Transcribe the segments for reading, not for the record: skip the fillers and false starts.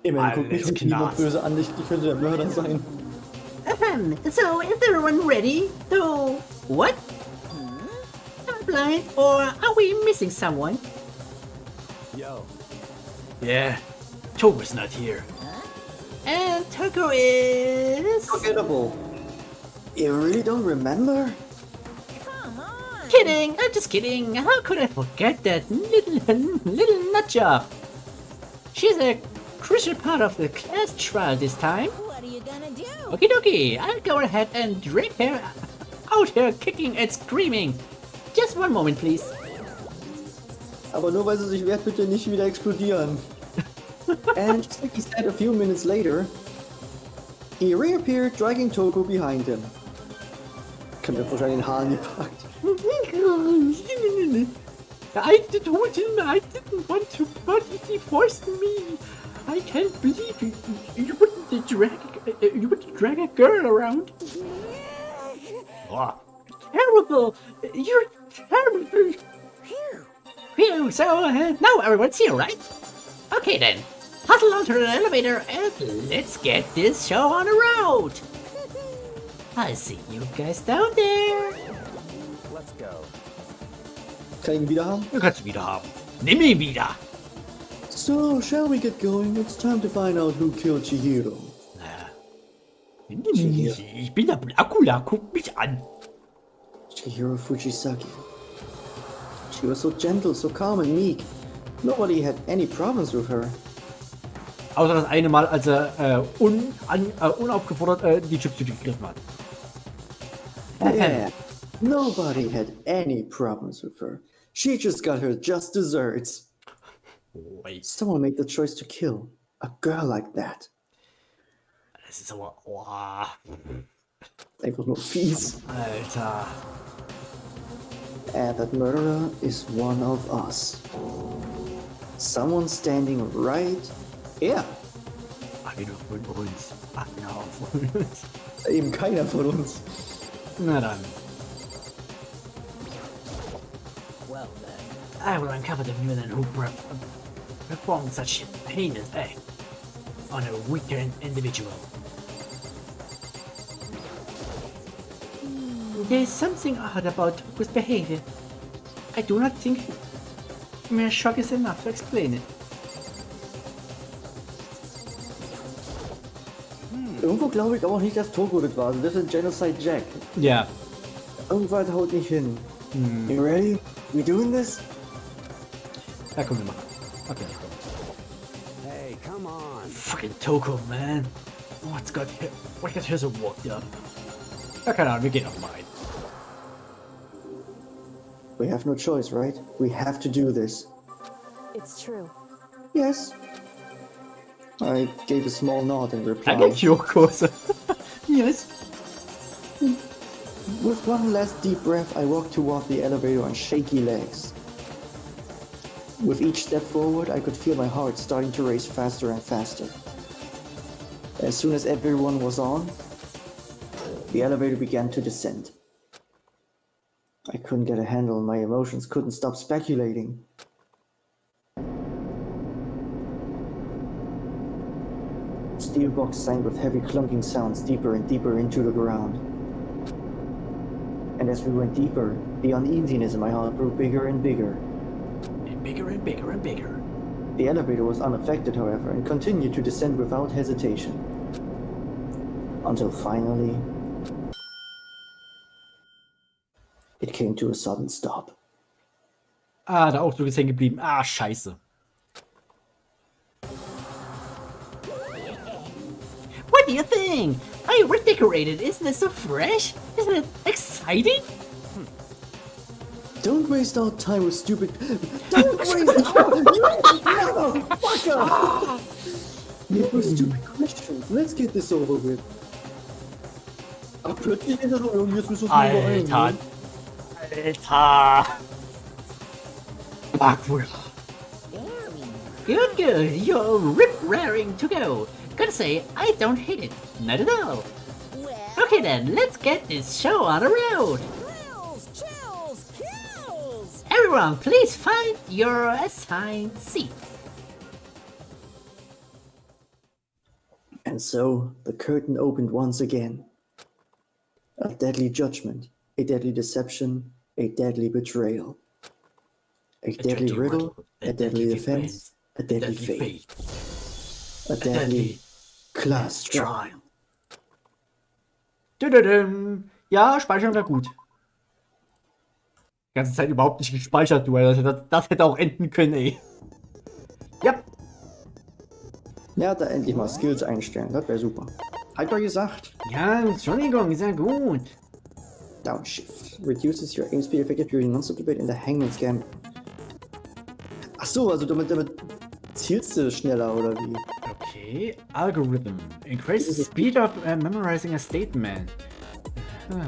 Immerhin guckt mich Alles heute niemand Knast. böse an, ich könnte der Mörder sein. So is everyone ready? So, what? Am I blind or are we missing someone? Yo. Yeah, Tober's not here. And Toko is... Forgettable. You really don't remember? Kidding, I'm just kidding. How could I forget that little nut job? She's a crucial part of the class trial this time. What are you gonna do? Okie dokie, I'll go ahead and drag her out here kicking and screaming. Just one moment, please. Aber nur weil sie sich wehrt, bitte nicht wieder explodieren. And just like he said a few minutes later, he reappeared, dragging Toko behind him. Kann mir wahrscheinlich den Haaren gepackt. I told him I didn't want to, but he forced me. I can't believe you wouldn't drag a girl around. Oh, Terrible! You're terrible! Phew, so now everyone's here, right? Okay then, hustle onto the elevator and let's get this show on the road! I'll see you guys down there! let's go. Kann ich ihn wieder haben? Du kannst ihn wieder haben. Nimm ihn wieder. So, shall we get going? It's time to find out who killed Chihiro. Ich bin der Blakula, guck mich an. Chihiro Fujisaki. She was so gentle, so calm and meek. Nobody had any problems with her. Außer das eine Mal, als er unaufgefordert die Chips gegriffen hat. Yeah, nobody had any problems with her. She just got her just desserts. Wait, Someone made the choice to kill a girl like that. das ist aber... Oh, Einfach nur fies. Alter. And that murderer is one of us. Someone standing right here. Einer von uns. Einer von uns. Eben keiner von uns. Na dann. Well then. I will uncover the villain who performed such heinous act on a weakened individual. There is something odd about Toku's behavior. I do not think mere shock is enough to explain it. Irgendwo glaube ich aber auch nicht, dass Toko das war. Also das ist Genocide Jack. Ja. Irgendwas haut nicht hin. You ready? We doing this? Ja, komm, wir machen. Okay, komm. Hey, come on. Fucking Toko, man. What's got here so worked up? Ja, keine Ahnung, wir gehen noch mal rein. We have no choice, right? We have to do this. It's true. Yes. I gave a small nod in reply. Danke, Kyoko. Yes. With one last deep breath, I walked toward the elevator on shaky legs. With each step forward, I could feel my heart starting to race faster and faster. As soon as everyone was on, the elevator began to descend. I couldn't get a handle on my emotions, couldn't stop speculating. Steel box sank with heavy clunking sounds deeper and deeper into the ground. And as we went deeper, the uneasiness in my heart grew bigger and bigger. And bigger and bigger and bigger. The elevator was unaffected, however, and continued to descend without hesitation. Until finally, it came to a sudden stop. Ah, der Ausdruck ist hängen geblieben. Ah, scheiße. What do you think? Are you redecorated? Isn't it so fresh? Isn't it exciting? Don't waste our time with stupid. Don't waste our motherfucker! With stupid questions. Let's get this over with. Ach, plötzlich ist er so irgendwie, jetzt müssen wir uns übereilen. Alter. Alter. Ach, wohl. Good, good. You're rip-raring to go. Gotta say, I don't hate it. Not at all. Well, Okay then, let's get this show on the road. thrills, chills, kills. Everyone, please find your assigned seat. And so the curtain opened once again. A deadly judgment, a deadly deception, a deadly betrayal. A deadly riddle, a deadly defense, a deadly fate. A deadly class trial. Ja, speichern wäre gut. Die ganze Zeit überhaupt nicht gespeichert, du. Das hätte auch enden können, ey. Ja. Ja, da endlich mal Skills einstellen, das wäre super. Halt doch gesagt. Ja, Entschuldigung, sehr gut. Downshift. Reduces your aim speed effective during non-stop debate in the Hangman's Gambit. Ach so, also damit zielst du schneller, oder wie? Okay, Algorithm. Increases the speed of memorizing a statement. Das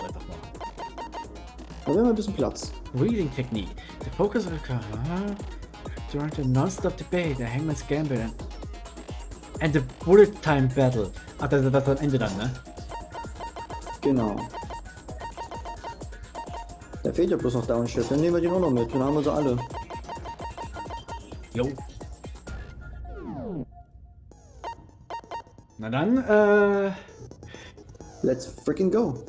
einfach mal. Da wäre mal ein bisschen Platz. Reading Technique. The focus of the during the non-stop debate, the Hangman's Gambit and the bullet time battle. Ach, das ist am Ende dann, ne? Genau. Da fehlt ja bloß noch Downshift, dann nehmen wir den auch noch mit, dann haben wir sie alle. Jo. Na dann, Let's freaking go.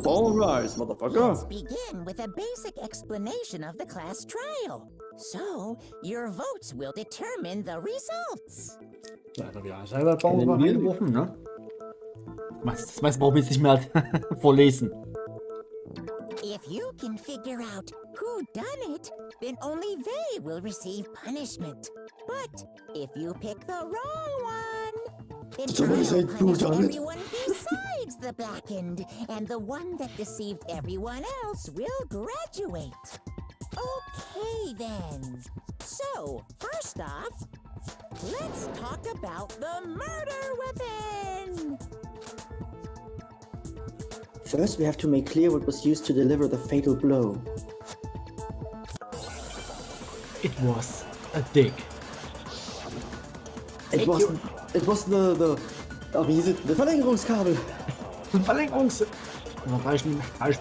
All rise, motherfucker. Let's begin with a basic explanation of the class trial. So, your votes will determine the results. einfach wieder selber Baum reingeworfen, ne? Das meiste brauchen wir jetzt nicht mehr vorlesen. If you can figure out who done it, then only they will receive punishment. But if you pick the wrong one, then Somebody I said will who punish done it? everyone besides the blackened, and the one that deceived everyone else will graduate. Okay then. So, first off, let's talk about the murder weapon. First, we have to make clear what was used to deliver the fatal blow. It was a dick. It was the wie hieß es? The Verlängerungskabel. Verlängerungs... Dann reicht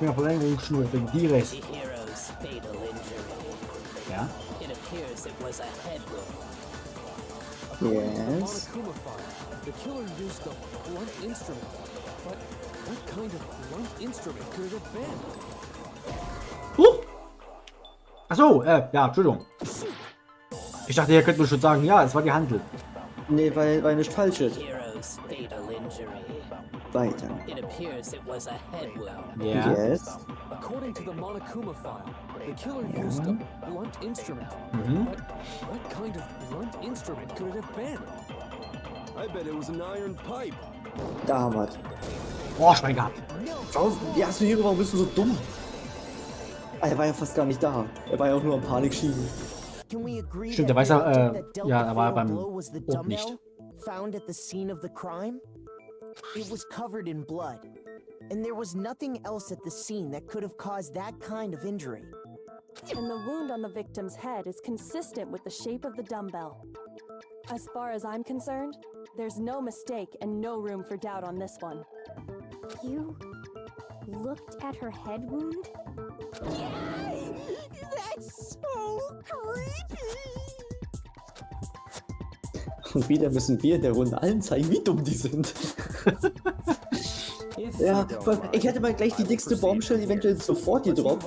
mir Verlängerungsschnur wegen Dires. The hero's fatal injury. Ja? It appears it was a head wound. Yes. The killer used a blunt instrument. But what kind of blunt instrument could it have been? Achso, ja, Entschuldigung. Ich dachte, ihr könnt mir schon sagen, ja, es war gehandelt. Nee, weil nicht falsch ist. Hero's fatal injury. Weiter. It appears it was a head wound. Ja. Yes. According to the Monokuma file, the killer used a blunt instrument. But what kind of blunt instrument could it have been? I bet it was an iron pipe. Da haben wir's. Oh, Schwein gehabt. Schau, wie hast du hier, warum bist du so dumm? Ah, er war ja fast gar nicht da. Er war ja auch nur am Panik schieben. Stimmt, der weiß ja, ja, er war beim Ort nicht. Found at the scene of the crime? It was covered in blood, and there was nothing else at the scene that could have caused that kind of injury. And the wound on the victim's head is consistent with the shape of the dumbbell. As far as I'm concerned, there's no mistake and no room for doubt on this one. You looked at her head wound? Yes! That's so creepy! Und wieder müssen wir in der Runde allen zeigen, wie dumm die sind. Ja, ich hätte mal gleich die dickste Bombshell eventuell sofort gedroppt.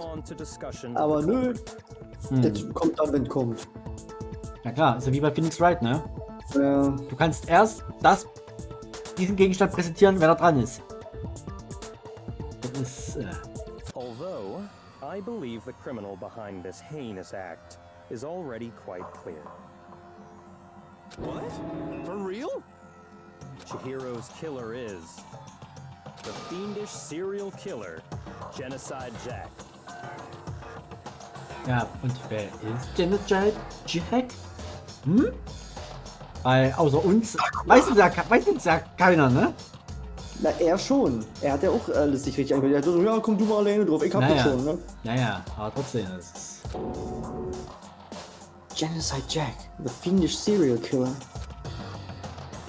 Aber nö, das kommt dann, wenn es kommt. Ja klar, ist ja wie bei Phoenix Wright, ne? Ja. Du kannst erst diesen Gegenstand präsentieren, wenn er dran ist. Das ist, Although, I believe the criminal behind this heinous act is already quite clear. What? For real? Chihiro's killer is the fiendish serial killer, Genocide Jack. ja, und wer ist Genocide Jack? Hm? Weil außer uns weiß es ja keiner, ne? Na, er schon. Er hat ja auch alles nicht richtig angehört. Er hat so, ja, komm du mal alleine drauf, ich hab das schon, ne? Naja, aber trotzdem, das ist... Genocide Jack, the fiendish serial killer.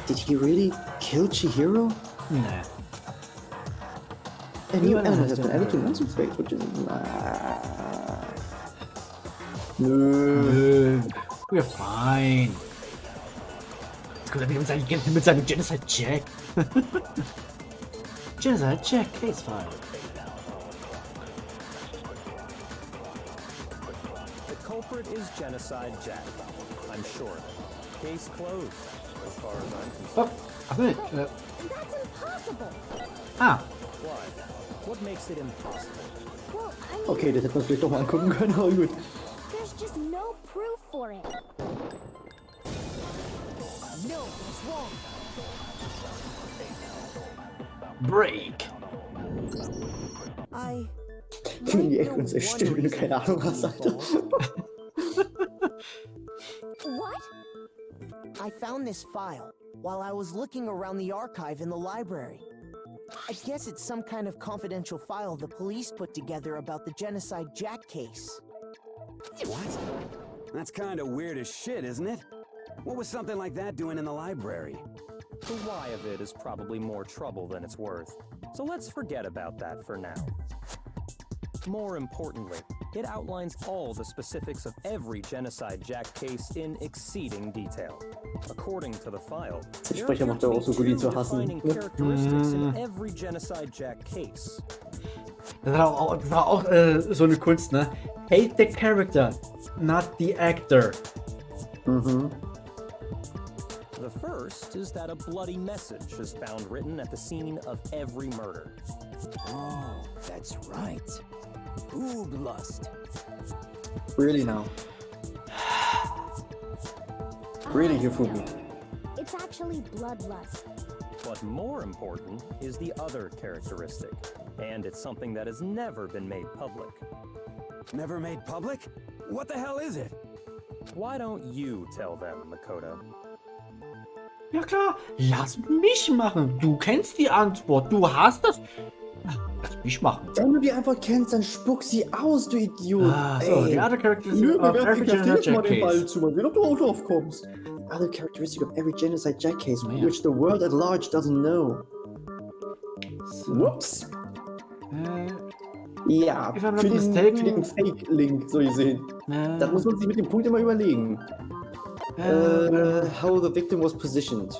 Did he really kill Chihiro? Nee. A new element has been added to Unsere, which is... Nö. We're fine. Jetzt kommt er wieder mit seinem Genocide Jack. Genocide Jack, Case File. The culprit is Genocide Jack. I'm sure. Case closed, as far as I'm concerned. Ach nee. That's impossible. Ah. Why? What makes it impossible? Well, I mean, Okay, das hätte man vielleicht doch mal angucken können, aber gut. there's just no proof for it. No, what's wrong? Break. I. Die Ecke und sehr still, wenn du keine Ahnung hast, Alter. What? I found this file while I was looking around the archive in the library. I guess it's some kind of confidential file the police put together about the Genocide Jack case. What? That's kind of weird as shit, isn't it? What was something like that doing in the library? The why of it is probably more trouble than it's worth. So let's forget about that for now. More importantly, it outlines all the specifics of every Genocide Jack case in exceeding detail. According to the file, Der there Sprecher appear macht to aber be auch so gut, ihn zu two hassen. defining characteristics in every Genocide Jack case. Das war auch so eine Kunst, ne? Hate the character, not the actor. The first is that a bloody message is found written at the scene of every murder. Oh, that's right. Boob lust. Really now? Really, Hifumi? It's actually bloodlust. But more important is the other characteristic, and it's something that has never been made public. Never made public? What the hell is it? Why don't you tell them, Makoto? Ja klar, lass mich machen. Du kennst die Antwort. Du hast das. Lass mich machen. Wenn du die Antwort kennst, dann spuck sie aus, du Idiot. Ah, so, the other characteristic Nö, of werf every dir Genocide jetzt mal Jack den Ball case. zu, mal sehen, ob du auch drauf kommst. Other characteristic of every genocide Jack case, which the world at large doesn't know. Whoops. Ja, If I'm not für den mistaken- Fake-Link, so gesehen. Da muss man sich mit dem Punkt immer überlegen. How the victim was positioned.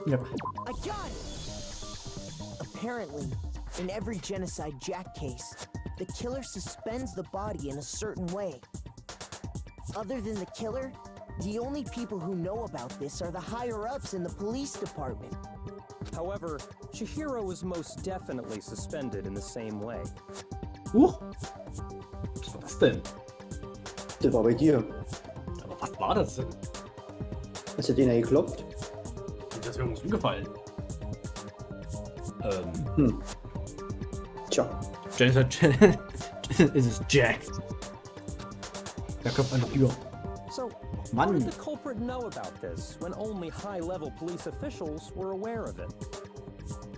Yep. I got it! Apparently, in every Genocide Jack case, the killer suspends the body in a certain way. Other than the killer, the only people who know about this are the higher-ups in the police department. However, Chihiro is most definitely suspended in the same way. Was war das denn? Das war bei dir. Aber was war das denn? Hast du den ja geklopft? Das ist mir irgendwas umgefallen. Tja. Genocide es ist Jack. Da kommt eine Tür. So, Mann. how did the culprit know about this when only high-level police officials were aware of it?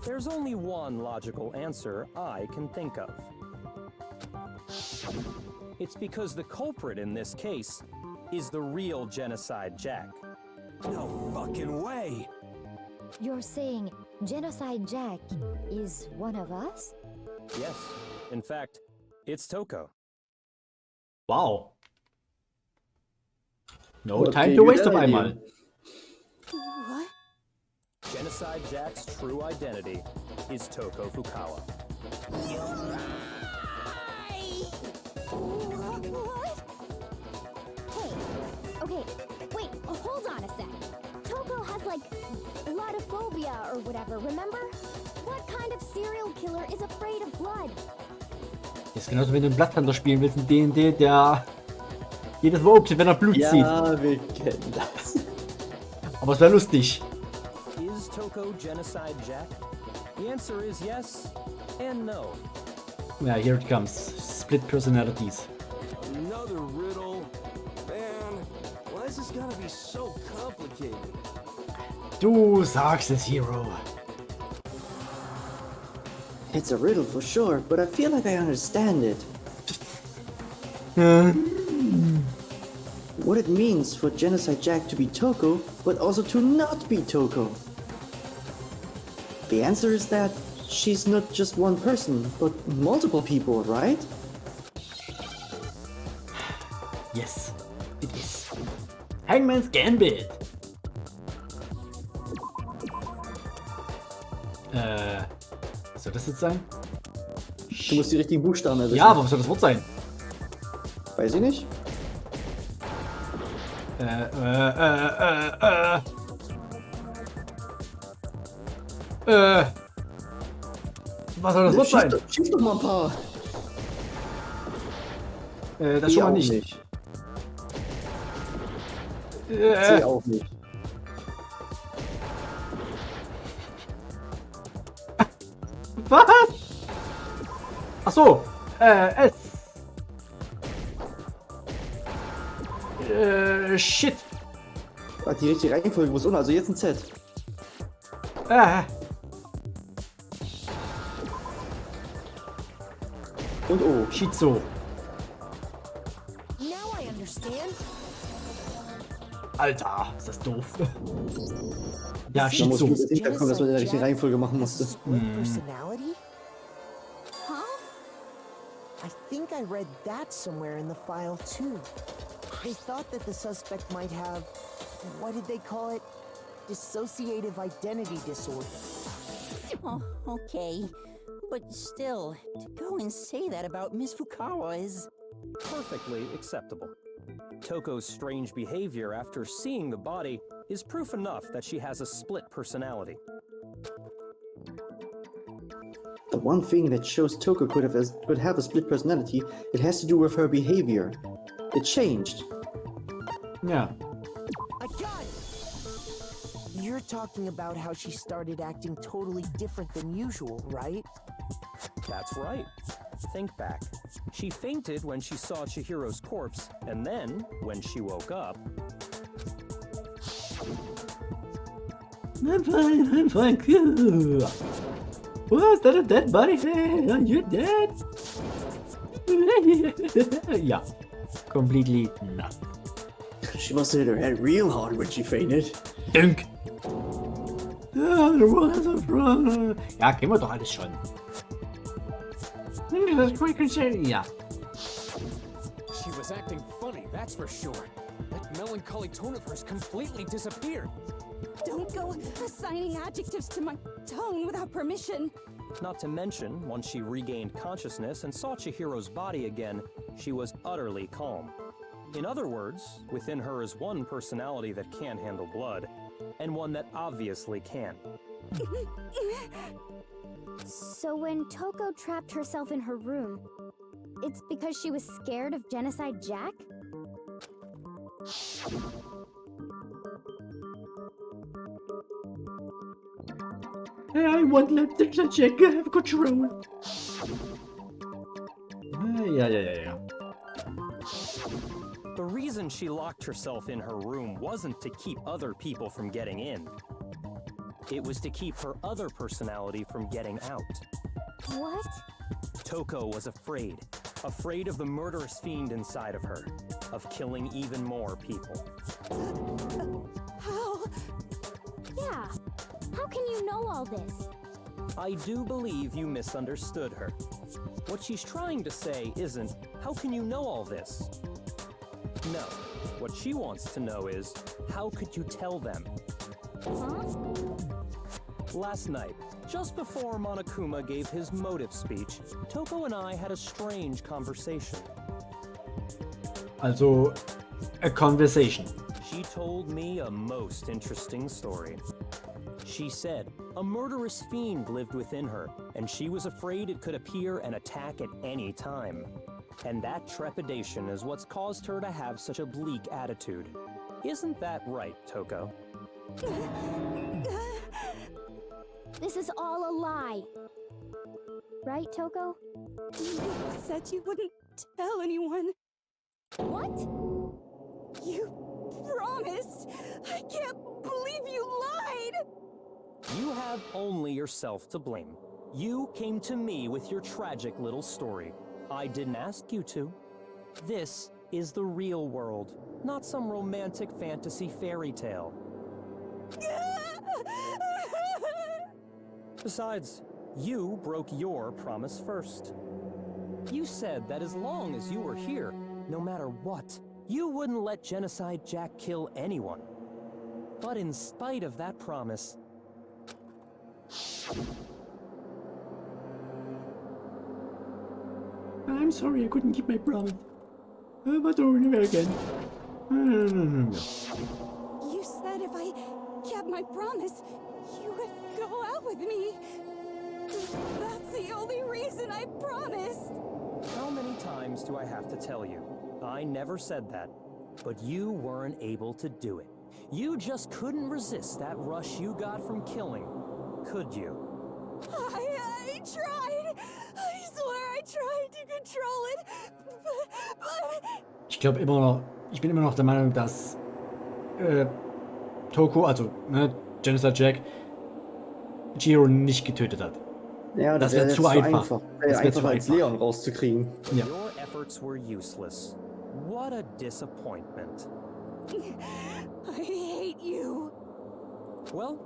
There's only one logical answer I can think of. It's because the culprit in this case is the real Genocide Jack. No fucking way! You're saying Genocide Jack is one of us? Yes, in fact, it's Toko. Wow. No Okay, time to waste good auf idea. einmal. What? Genocide Jack's true identity is Toko Fukawa. What? Hey, okay, wait, hold on a sec. Toko has like blodophobia or whatever, remember? What kind of serial killer is afraid of blood? Das ist genauso, wenn du einen Blatthandler spielen willst, in D&D, der jedes Mal umzieht, wenn er Blut zieht. Ja, wir kennen das. Aber es wäre lustig. Is Toko Genocide Jack? The answer is yes and no. Ja, here it comes. Split personalities. Another riddle. Man, why is this gotta be so complicated? Du sagst es, Hero. It's a riddle for sure, but I feel like I understand it. What it means for Genocide Jack to be Toko, but also to not be Toko. The answer is that she's not just one person, but multiple people, right? Yes, it is. Hangman's Gambit. Was soll das jetzt sein? Du musst die richtigen Buchstaben erwischen. Ja, aber was soll das Wort sein? Weiß ich nicht. Was soll das Wort sein? Schieß doch mal ein paar. Das schon mal nicht. C auch nicht. Was? Ach so. S. Shit. Die richtige Reihenfolge muss unten, also jetzt ein Z. Und O. Schizo. Now I understand. Alter, ist das doof. Ja, Da muss Schizo. man jetzt hinterkommen, dass man in der richtigen Reihenfolge machen musste. Personality? Huh? I think I read that somewhere in the file too. They thought that the suspect might have, what did they call it? Dissociative identity disorder. Oh, okay. But still, to go and say that about Miss Fukawa is... Perfectly acceptable. Toko's strange behavior after seeing the body is proof enough that she has a split personality. The one thing that shows Toko could have a split personality, it has to do with her behavior. It changed. Yeah. I got it! You're talking about how she started acting totally different than usual, right? That's right. Think back. She fainted when she saw Chihiro's corpse, and then, when she woke up... I'm fine, cool. What, is that a dead body? Are you dead? Yeah, completely not. She must have hit her head real hard when she fainted. Dunk! Ja, kennen wir doch alles schon. Ja. She was acting funny, that's for sure. That melancholy tone of hers completely disappeared. Don't go assigning adjectives to my tone without permission. Not to mention, once she regained consciousness and saw Chihiro's body again, she was utterly calm. In other words, within her is one personality that can't handle blood, and one that obviously can. So when Toko trapped herself in her room, it's because she was scared of Genocide Jack? I won't let the check have control. Yeah. The reason she locked herself in her room wasn't to keep other people from getting in. It was to keep her other personality from getting out. What? Toko was afraid. Afraid of the murderous fiend inside of her. Of killing even more people. How? Yeah. How can you know all this? I do believe you misunderstood her. What she's trying to say isn't, how can you know all this? No. What she wants to know is, how could you tell them? Huh? Last night, just before Monokuma gave his motive speech, Toko and I had a strange conversation. Also, a conversation. She told me a most interesting story. She said a murderous fiend lived within her, and she was afraid it could appear and attack at any time. And that trepidation is what's caused her to have such a bleak attitude. Isn't that right, Toko? This is all a lie. Right, Toko? You said you wouldn't tell anyone. What? You promised! I can't believe you lied! You have only yourself to blame. You came to me with your tragic little story. I didn't ask you to. This is the real world, not some romantic fantasy fairy tale. Besides, you broke your promise first. You said that as long as you were here, no matter what, You wouldn't let Genocide Jack kill anyone. But in spite of that promise... I'm sorry, I couldn't keep my promise. But over again. You said if I kept my promise, you would go out with me. That's the only reason I promised. How many times do I have to tell you? I never said that, but you weren't able to do it. You just couldn't resist that rush you got from killing, could you? I tried. I swear I tried to control it, but... Ich glaube immer noch, ich bin immer noch der Meinung, dass Toko, also Genocide Jack, Jiro nicht getötet hat. Ja, das wäre zu einfach. Das wäre einfach als Leon rauszukriegen. Ja. Your efforts were useless. What a disappointment. I hate you. Well,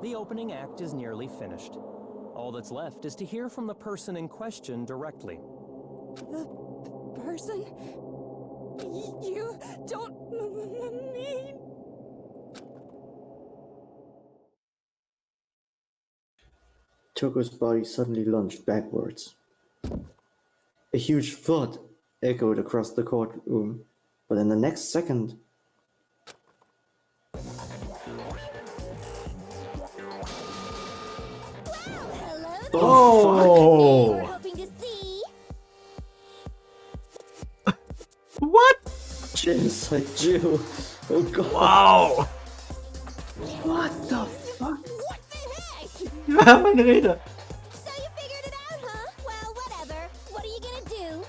the opening act is nearly finished. All that's left is to hear from the person in question directly. The person? You don't mean... Toko's body suddenly lunged backwards. A huge thud echoed across the courtroom, but in the next second... Oh! What? Genocide Jill. Oh god. Wow! What the fuck? Ja, meine Rede. So you figured it out, huh? Well, whatever. What are you gonna do?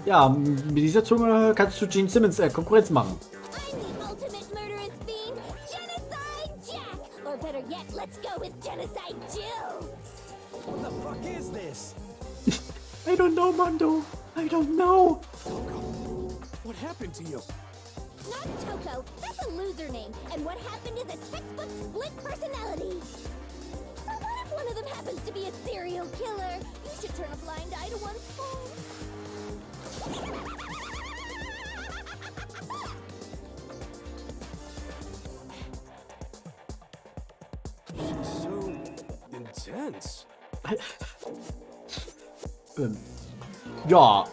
Ja, mit dieser Zunge kannst du Gene Simmons Konkurrenz machen. I'm the ultimate murderous fiend, Genocide Jack! Or better yet, let's go with Genocide Jill! What the fuck is this? I don't know, Mondo. I don't know. What happened to you? Not Toko, that's a loser name, and what happened is a textbook split personality. So what if one of them happens to be a serial killer? You should turn a blind eye to one's fault. She's so intense. Ja,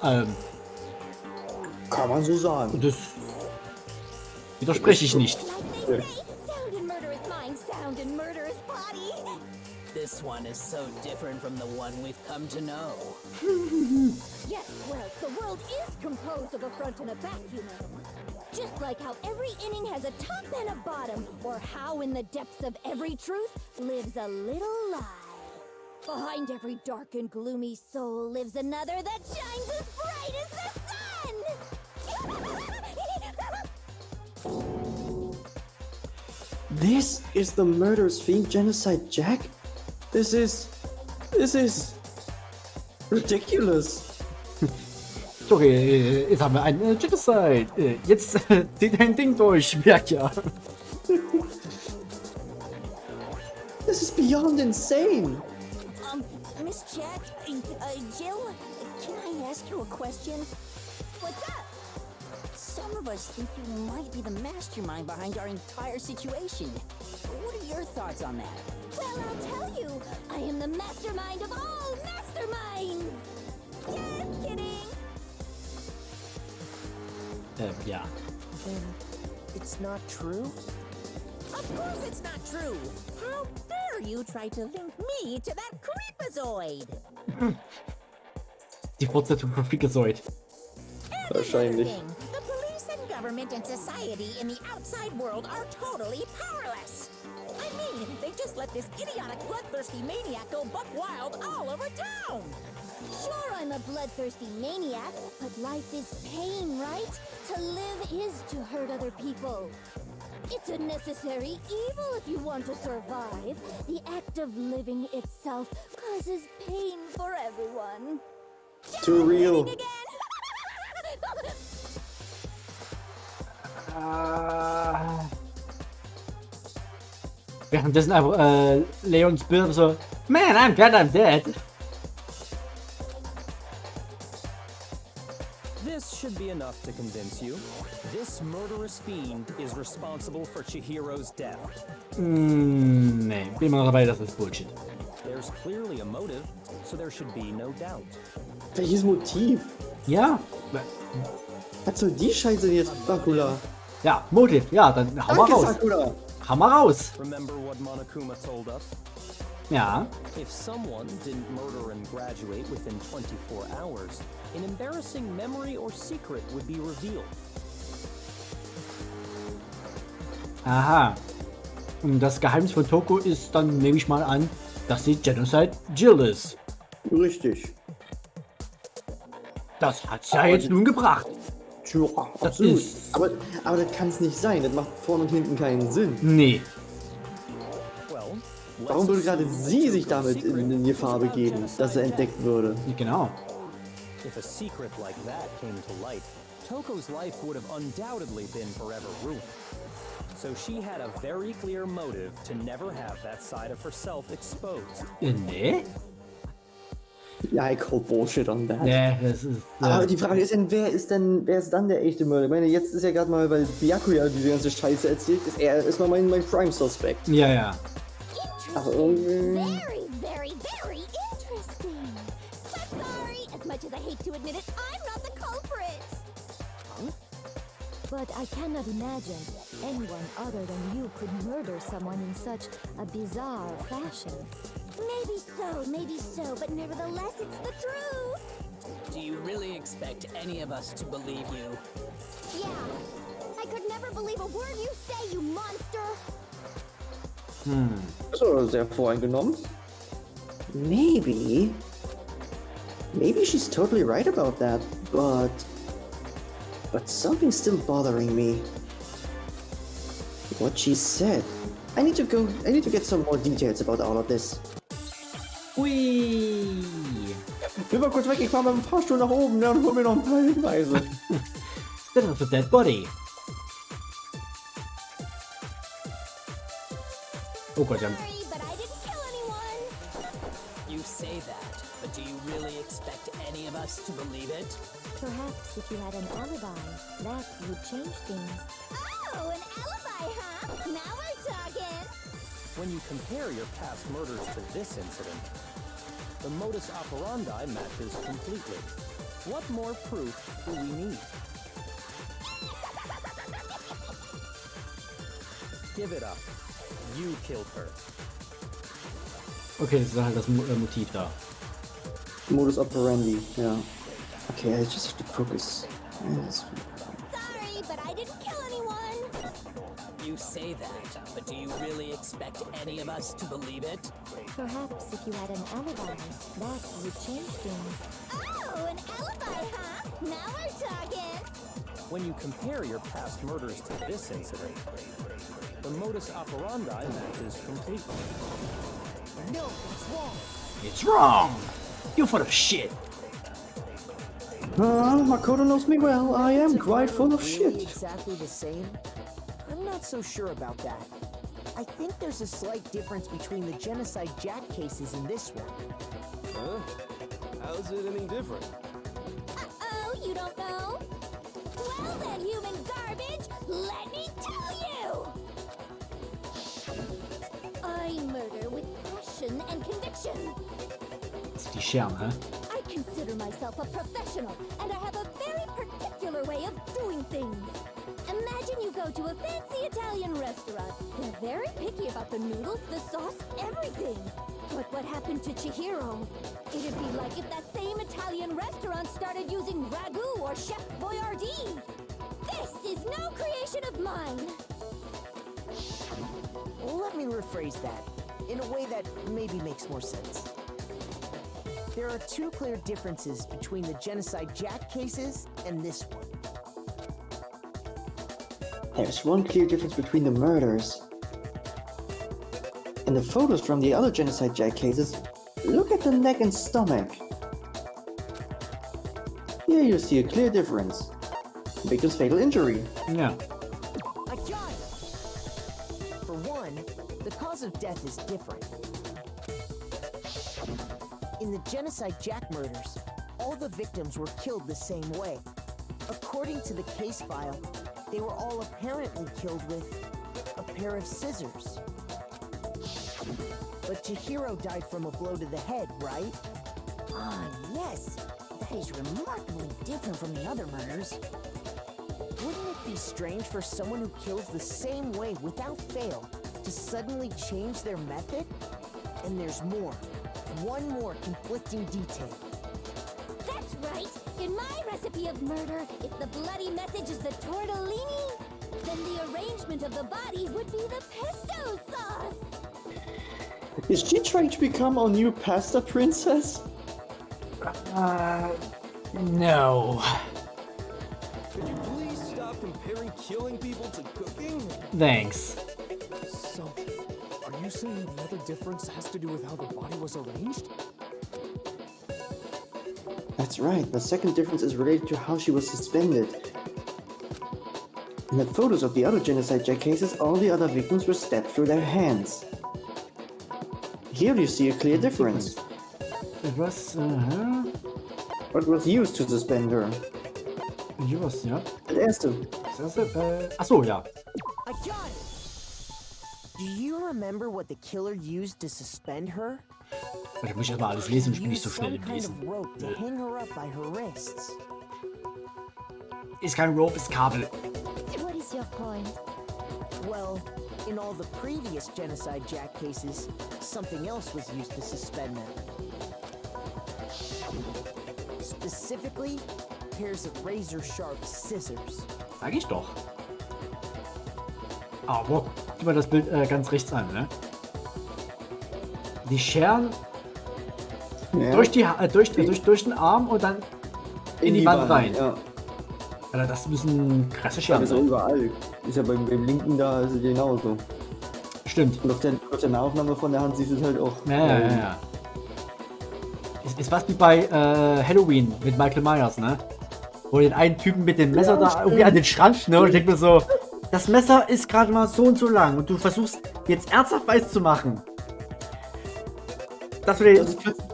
kann man so sagen. Das widerspreche ich nicht. Sound in murderous mind, sound in murderous body. This one is so different from the one we've come to know. Yes, well, the world is composed of a front and a back, you know. Just like how every inning has a top and a bottom, or how in the depths of every truth lives a little lie. Behind every dark and gloomy soul lives another that shines as bright as the sun! This is the murderous fiend Genocide Jack? This is ridiculous. Okay, jetzt haben wir einen Genocide. Jetzt zieht ein Ding durch, merkt ja. This is beyond insane. Miss Jack, Jill, can I ask you a question? What's up? Some of us think you might be the mastermind behind our entire situation. What are your thoughts on that? Well, I'll tell you. I am the mastermind of all masterminds. Just kidding. Ja. Then it's not true? Of course it's not true. How dare you try to link me to that creepazoid? Die Fortsetzung von Freakazoid. Wahrscheinlich. The police and government and society in the outside world are totally powerless. I mean, they just let this idiotic, bloodthirsty maniac go buck wild all over town. Sure, I'm a bloodthirsty maniac, but life is pain, right? To live is to hurt other people. It's a necessary evil if you want to survive. The act of living itself causes pain for everyone. Too real. Währenddessen einfach Leons Bild so, man, I'm glad I'm dead. This should be enough to convince you. This murderous fiend is responsible for Chihiro's death. Nee, bin mal dabei, das ist Bullshit. There's clearly a motive, so there should be no doubt. Welches Motiv? Ja. Was soll die Scheiße jetzt, Bakula? Ja, Motiv. Ja, dann hau mal raus. Sakura. Hau mal raus. Remember what Monokuma told us? Ja. If someone didn't murder and graduate within 24 hours, an embarrassing memory or secret would be revealed. Aha. Und das Geheimnis von Toko ist dann, nehme ich mal an, dass sie Genocide Jill ist. Richtig. Das hat's ja jetzt nun gebracht. Tja, absolut. Aber das kann es nicht sein. Das macht vorne und hinten keinen Sinn. Nee. Warum würde gerade sie sich damit in Gefahr begeben, dass er entdeckt würde? Genau. If a secret like that came to light, Toko's life would have undoubtedly been forever ruined. So she had a very clear motive to never have that side of herself exposed. Nee? Ja, I call bullshit on that. Nee, das ist... Aber die Frage ist wer ist dann der echte Mörder? Ich meine, jetzt ist ja gerade mal, weil Byakuya diese ganze Scheiße erzählt, ist er erstmal mein Prime Suspect. Ja, ja. Aber irgendwie... Very, very, very interesting. But sorry, as much as I hate to admit it, I'm not the culprit. But I cannot imagine anyone other than you could murder someone in such a bizarre fashion. Maybe so, but nevertheless, it's the truth. Do you really expect any of us to believe you? Yeah. I could never believe a word you say, you monster. Das war sehr voreingenommen. Maybe she's totally right about that, but something's still bothering me. What she said. I need to get some more details about all of this. Ui. Bin mal kurz weg, ich fahr mit dem Fahrstuhl nach oben, ne, und hol mir noch ein paar Hinweise. Das ist a dead body. Oh Gott, ja. You say that, but do you really expect any of us to believe it? Perhaps if you had an alibi, that would change things. Oh, an alibi, huh? Now we're talking. When you compare your past murders to this incident, the modus operandi matches completely. What more proof do we need? Give it up. You killed her. Okay, das ist halt das Motiv da. Modus operandi, ja. Okay, I just have to focus. Yes. Sorry, but I didn't kill anyone. You say that, but do you really expect any of us to believe it? Perhaps if you had an alibi, that would change things. Oh, an alibi, huh? Now we're talking. When you compare your past murders to this incident, the modus operandi matches completely. No, it's wrong. It's wrong. You're full of shit. Makoto knows me well. I am quite full of Really shit. exactly the same? I'm not so sure about that. I think there's a slight difference between the Genocide Jack cases and this one. Huh? How's it any different? Uh-oh, you don't know? Well then, human garbage, let me tell you! I murder with passion and conviction. Das ist die Scherm, hä? I consider myself a professional, and I have a very particular way of doing things. Imagine you go to a fancy Italian restaurant. They're very picky about the noodles, the sauce, everything. But what happened to Chihiro? It'd be like if that same Italian restaurant started using ragu or Chef Boyardee. This is no creation of mine. Let me rephrase that in a way that maybe makes more sense. There are two clear differences between the Genocide Jack cases and this one. There's one clear difference between the murders. In the photos from the other Genocide Jack cases, look at the neck and stomach. Here you see a clear difference. Victim's fatal injury. Ja. I got it! For one, the cause of death is different. In the Genocide Jack murders, all the victims were killed the same way. According to the case file, they were all apparently killed with a pair of scissors. But Chihiro died from a blow to the head, right? Ah, yes. That is remarkably different from the other murders. Wouldn't it be strange for someone who kills the same way without fail to suddenly change their method? And there's more. One more conflicting detail. That's right! In my recipe of murder, if the bloody message is the tortellini, then the arrangement of the body would be the pesto sauce! Is she trying to become our new pasta princess? No. Could you please stop comparing killing people to cooking? Thanks. So, are you saying the other difference has to do with how the body was arranged? That's right, the second difference is related to how she was suspended. In the photos of the other genocide Jack cases, all the other victims were stabbed through their hands. Here you see a clear difference. It was, What was used to suspend her? Was, ja. Das erste. Achso, ja. I got it! Do you remember what the killer used to suspend her? Da muss ich erstmal alles lesen, ich bin nicht Used so schnell some im kind Lesen. of rope to hang her up by her wrists. Ist kein Rope, ist Kabel. What is your point? Well, in all the previous genocide Jack cases, something else was used to suspend them. Specifically, pairs of razor-sharp scissors. Sag ich doch. Aber guck dir mal das Bild ganz rechts an, ne? Die scheren durch den Arm und dann in die Wand rein. Ja. Alter, das müssen krasse Scheren Das ist auch sein. überall. Ist ja beim linken da ist es genauso. Stimmt. Und auf der Nahaufnahme von der Hand siehst du es halt auch. Ja. Ist fast wie bei Halloween mit Michael Myers, ne? Wo den einen Typen mit dem Messer da irgendwie an den Schrank, ne? Und ich denke mir so, das Messer ist gerade mal so und so lang und du versuchst jetzt ernsthaft weiß zu machen. Dass du den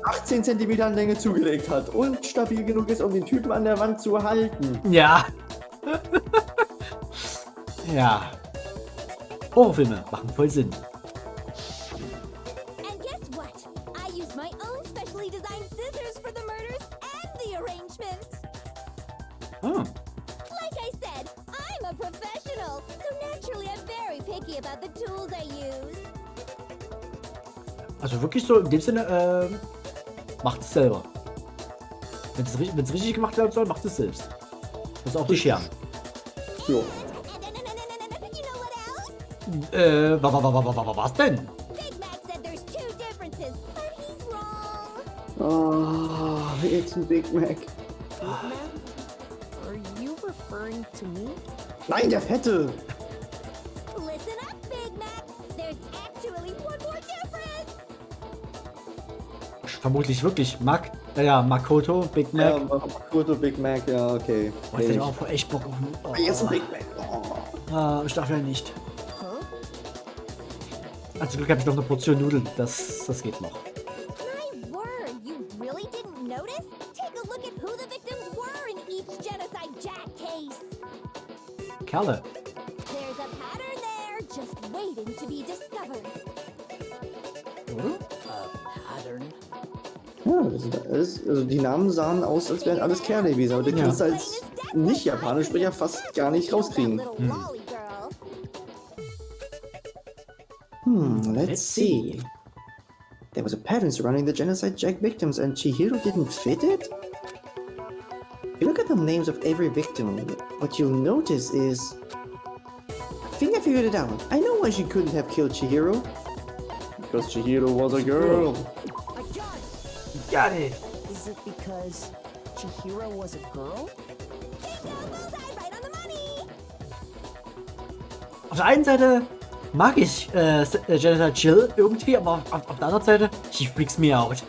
18 cm an Länge zugelegt hat und stabil genug ist, um den Typen an der Wand zu halten. Ja. Ja. Horrorfilme machen voll Sinn. And guess what? I used my own specially designed scissors for the murders and the arrangement! Oh. Like I said, I'm a professional, so naturally I'm very picky about the tools I use. Also wirklich so in dem Sinne, macht es selber. Wenn es richtig gemacht werden soll, macht es selbst. Das ist auch die Scheren. Jo. Was denn? Big Mac said there's two differences, but he's wrong. Oh, it's a Big Mac. Big Mac? Are you referring to me? Nein, der Fette! Listen up, Big Mac. There's actually one more difference. Vermutlich wirklich Makoto, Big Mac. Ja, Makoto, Big Mac, ja, okay. Boah, ich hätte auch voll echt Bock auf Hier ist ein Big Mac. Ich darf ja nicht. Zum Glück habe ich noch eine Portion Nudeln. Das geht noch. My word, you really didn't notice? Take a look at who the victims were in each genocide Jack case. Kerle. There's a pattern there, just waiting to be discovered. Pattern? Ja, das ist alles, also die Namen sahen aus, als wären alles Kerlebys, aber du kannst als Nicht-Japanisch-Sprecher fast gar nicht rauskriegen. Let's see. There was a pattern surrounding the genocide Jack victims and Chihiro didn't fit it? If you look at the names of every victim, what you'll notice is... I think I figured it out. I know why she couldn't have killed Chihiro. Because Chihiro was a girl. Got it. Is it because Chihiro was a girl? Auf der einen Seite mag ich Genocide Jill irgendwie, aber auf der anderen Seite, she freaks me out.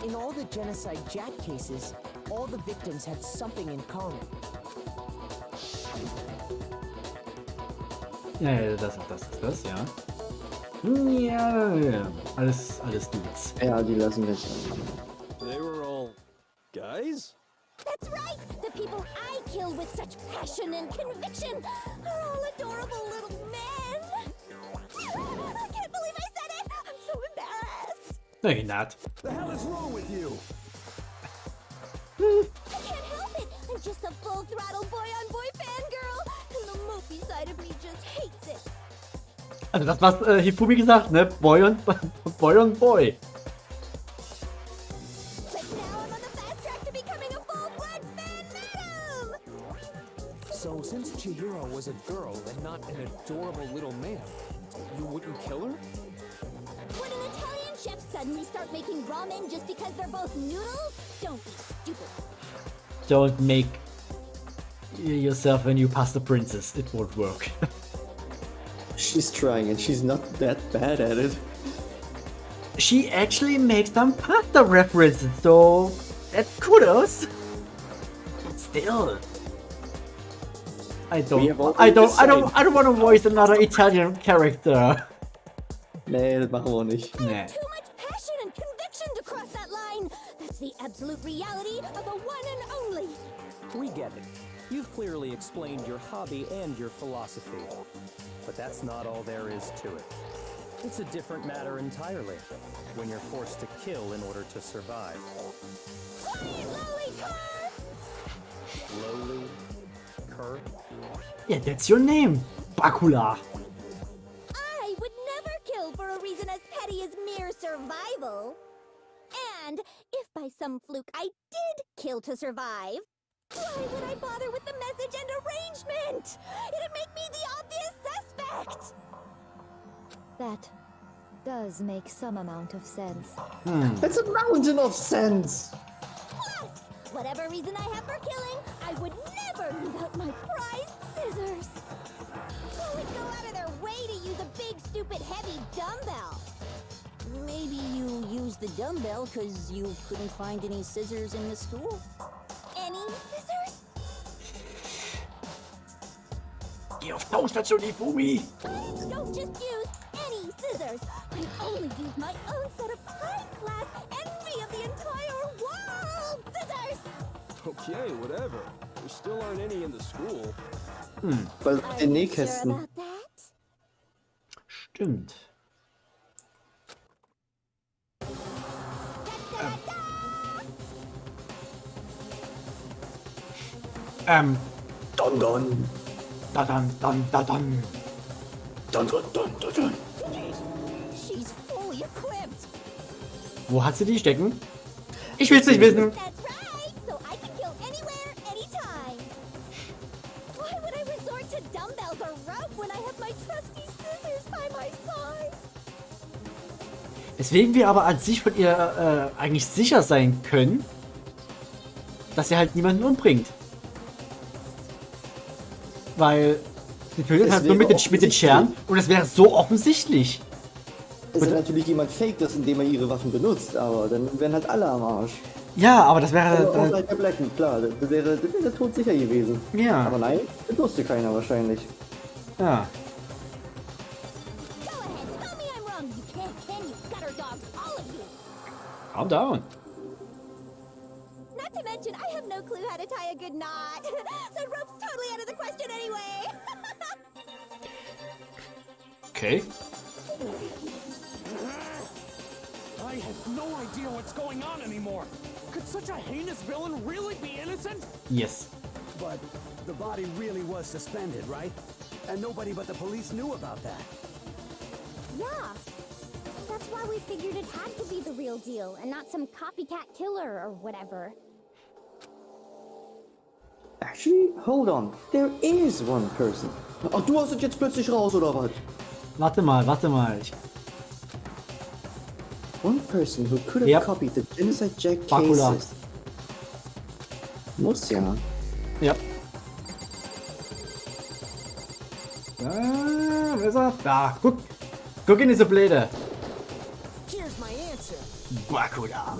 In all the genocide Jack cases, all the victims had something in common. Ja, das, ja. Ja, alles Dudes. Ja, die lassen wir jetzt. They were all guys? That's right! The people I kill with such passion and conviction are all adorable little men! I can't believe I said it! I'm so embarrassed! No, you're not. The hell is wrong with you? I can't help it! I'm just a full-throttle boy-on-boy fangirl! And the movie side of me just hates it! Also das, was Hifumi gesagt, ne? Boy on Boy. But now I'm on the fast track to becoming a full-blood fan madam! So since Chihiro was a girl and not an adorable little man, you wouldn't kill her? Would an Italian chef suddenly start making ramen just because they're both noodles? Don't be stupid. Don't make yourself a new pasta princess. It won't work. She's trying and she's not that bad at it. She actually makes some pasta references, so that's kudos. But still, I don't want to voice another Italian character. Nee, das machen wir auch nicht. Nee. Too much passion and conviction to cross that line. That's the absolute reality of the one and only. We get it. You've clearly explained your hobby and your philosophy. But that's not all there is to it. It's a different matter entirely, when you're forced to kill in order to survive. Lowly Cur? Yeah, that's your name, Bakula. I would never kill for a reason as petty as mere survival. And if by some fluke I did kill to survive, why would I bother with the message and arrangement? It'd make me the obvious suspect! That does make some amount of sense. That's a mountain of sense! Plus, whatever reason I have for killing, I would never leave out my prized scissors. Who would go out of their way to use a big, stupid, heavy dumbbell? Maybe you used the dumbbell because you couldn't find any scissors in the school? Any scissors? Geh auf Tauchstation, Hifumi! Don't just use any scissors. I only use my own set of high-class envy of the entire world scissors. Okay, whatever. There still aren't any in the school. Weil den Sure Nähkästen. about that? Stimmt. Don don. Da dann. Don don don don don. She's fully equipped. Wo hat sie die stecken? Ich will's nicht wissen. That's right. So I can kill anywhere, anytime. Why would I resort to dumbbells or rope when I have my trusty scissors by my side? Weswegen wir aber an sich von ihr eigentlich sicher sein können, dass sie halt niemanden umbringt. Weil sie tötet halt nur mit den Scheren und es wäre so offensichtlich. Es ist natürlich jemand fake das, indem er ihre Waffen benutzt, aber dann wären halt alle am Arsch. Ja, aber das wäre... Also halt der Blacken, klar, das wäre todsicher gewesen. Ja. Aber nein, das wusste keiner wahrscheinlich. Ja. Go ahead, tell me I'm wrong. You can't, can you? Gutter dogs, all of you. Calm down. Not to mention, I have no clue how to tie a good knot. So rope's totally out of the question anyway. Okay. I have no idea what's going on anymore. Could such a heinous villain really be innocent? Yes. But the body really was suspended, right? And nobody but the police knew about that. Yeah. That's why we figured it had to be the real deal and not some copycat killer or whatever. Actually, hold on. There is one person. Ach, du hast es jetzt plötzlich raus, oder was? Warte mal. One person who could have copied the Genocide Jack cases. Muss ja. Ja. Wo ist er? Da, guck in diese Blätter. Here's my answer. Bakula.